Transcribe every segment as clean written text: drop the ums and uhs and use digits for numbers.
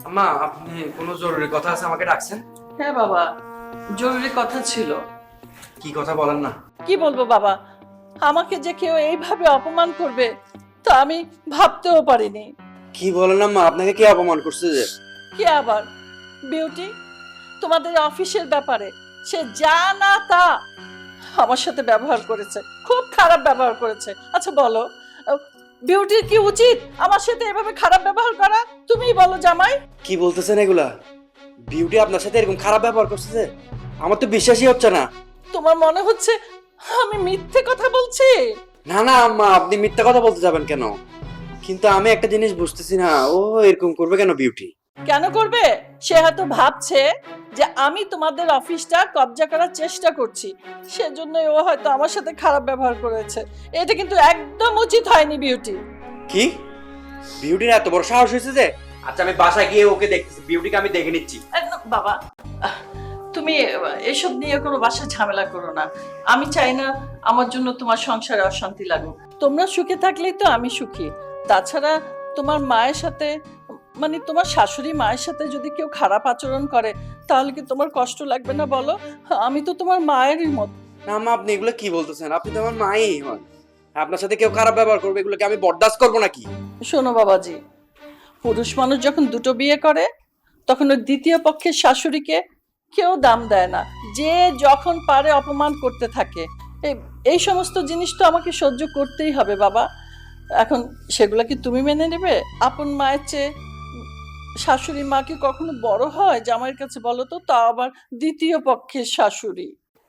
আম্মা, আপনি কোনো জরুরি কথা আছে আমাকে ডাকছেন? হ্যাঁ বাবা, জরুরি কথা ছিল। কি কথা বলেন না? কি বলবো বাবা, আমাকে যে কেউ এইভাবে অপমান করবে তা আমি ভাবতেও পারিনি। কি বলেন আম্মা, আপনাকে কে অপমান করছে যে? কে আবার? বিউটি, তোমাদের অফিসের ব্যাপারে সে যা না তা আমার সাথে ব্যবহার করেছে, খুব খারাপ ব্যবহার করেছে। আচ্ছা বলো, বিউটির কি উচিত আমার সাথে এভাবে খারাপ ব্যবহার করা? তুমিই বলো জামাই। কি বলতেছেন এগুলা? বিউটি আপনার সাথে এরকম খারাপ ব্যবহার করছে যে? আমার তো বিশ্বাসই হচ্ছে না। তোমার মনে হচ্ছে আমি মিথ্যে কথা বলছি? না না আম্মা, আপনি মিথ্যা কথা বলতে যাবেন কেন? কিন্তু আমি একটা জিনিস বুঝতেছি না, ও এরকম করবে কেন বিউটি? কেন করবে? সে হয়তো ভাবছে যে আমি তোমাদের অফিসটা কবজা করার চেষ্টা করছি, সেজন্য ও হয়তো আমার সাথে খারাপ ব্যবহার করেছে। এটা কিন্তু একদম উচিত হয়নি বিউটি। কি? বিউটির এত বড় সাহস হয়েছে যে? আচ্ছা আমি বাসায় গিয়ে ওকে দেখতেছি, বিউটিকে আমি দেখে নিচ্ছি। একদম বাবা, তুমি এসব নিয়ে কোনো বাসায় ঝামেলা করো না। আমি চাই না আমার জন্য তোমার সংসারে অশান্তি লাগুক। তোমরা সুখে থাকলেই তো আমি সুখী। তাছাড়া তোমার মায়ের সাথে, মানে তোমার শাশুড়ি মায়ের সাথে যদি কেউ খারাপ আচরণ করে তাহলে কি তোমার কষ্ট লাগবে না বলো? আমি তো তোমার মায়েরই মতো। না আম্মা, আপনি এগুলো কি বলতেছেন? আপনি তো আমার মাই হন। আপনার সাথে কেউ খারাপ ব্যবহার করবে, এগুলোকে আমি বরদাস্ত করবো নাকি? শোনো বাবাজি, পুরুষ মানুষ যখন দুটো বিয়ে করে তখন ওই দ্বিতীয় পক্ষের শাশুড়িকে কেউ দাম দেয় না। যে যখন পারে অপমান করতে থাকে। এই সমস্ত জিনিস তো আমাকে সহ্য করতেই হবে বাবা। এখন সেগুলো কি তুমি মেনে নেবে? আপন মায়ের চেয়ে শাশুড়ি মা কি কখনো বড় হয় জামাইয়ের কাছে বলো তো, তাও আবার দ্বিতীয় পক্ষের শাশুড়ি।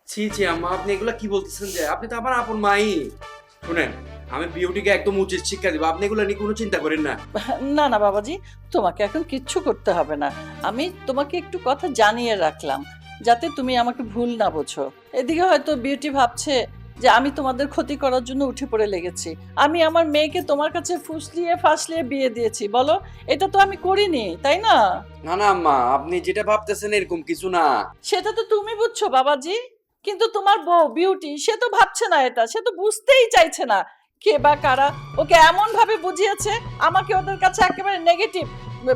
ছি ছি আম্মা, আপনি এগুলো কি বলতেছেন যে? আপনি তো আমার আপন মাই। শুনেন, আমি বিউটিকে একদম উচিত শিক্ষা দিব, আপনি এগুলো নিয়ে কোনো চিন্তা করেন না। না না বাবাজি, তোমাকে এখন কিচ্ছু করতে হবে না। আমি তোমাকে একটু কথা জানিয়ে রাখলাম যাতে তুমি আমাকে ভুল না বোঝো। এদিকে হয়তো বিউটি ভাবছে যে আমি তোমাদের ক্ষতি করার জন্য উঠে পড়ে লেগেছি। আমি আমার মেয়েকে তোমার কাছে ফুসলিয়ে ফাসলিয়ে বিয়ে দিয়েছি বলো? এটা তো আমি করিনি, তাই না? না না আম্মা, আপনি যেটা ভাবতেছেন এরকম কিছু না। সেটা তো তুমি বুঝছো বাবাজি, কিন্তু তোমার বউ বিউটি সে তো ভাবছে না এটা, সে তো বুঝতেই চাইছে না কে বা কারা ওকে এমন ভাবে বুঝিয়েছে, আমাকে ওদের কাছে একেবারে নেগেটিভ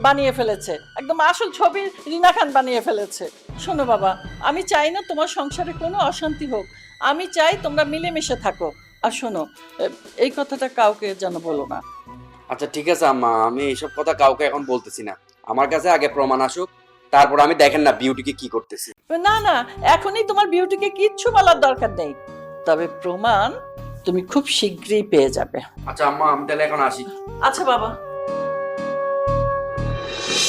বানিয়ে ফেলেছে, একদম আসল ছবি রিনা খান বানিয়ে ফেলেছে। শোনো বাবা, আমি চাই না তোমার সংসারে কোনো অশান্তি হোক, আমি চাই তোমরা মিলেমিশে থাকো। আর শোনো, এই কথাটা কাউকে যেন বলো না। আচ্ছা ঠিক আছে আম্মা, আমি এইসব কথা কাউকে এখন বলতেছি না। আমার কাছে আগে প্রমাণ আসুক, তারপর আমি দেখেন না বিউটিকে কি করতেছি। না না, এখনই তোমার বিউটিকে কিচ্ছু বলার দরকার নেই, তবে প্রমাণ তুমি খুব শীঘ্রই পেয়ে যাবে। আচ্ছা আম্মা, আমি তাহলে এখন আসি। আচ্ছা বাবা।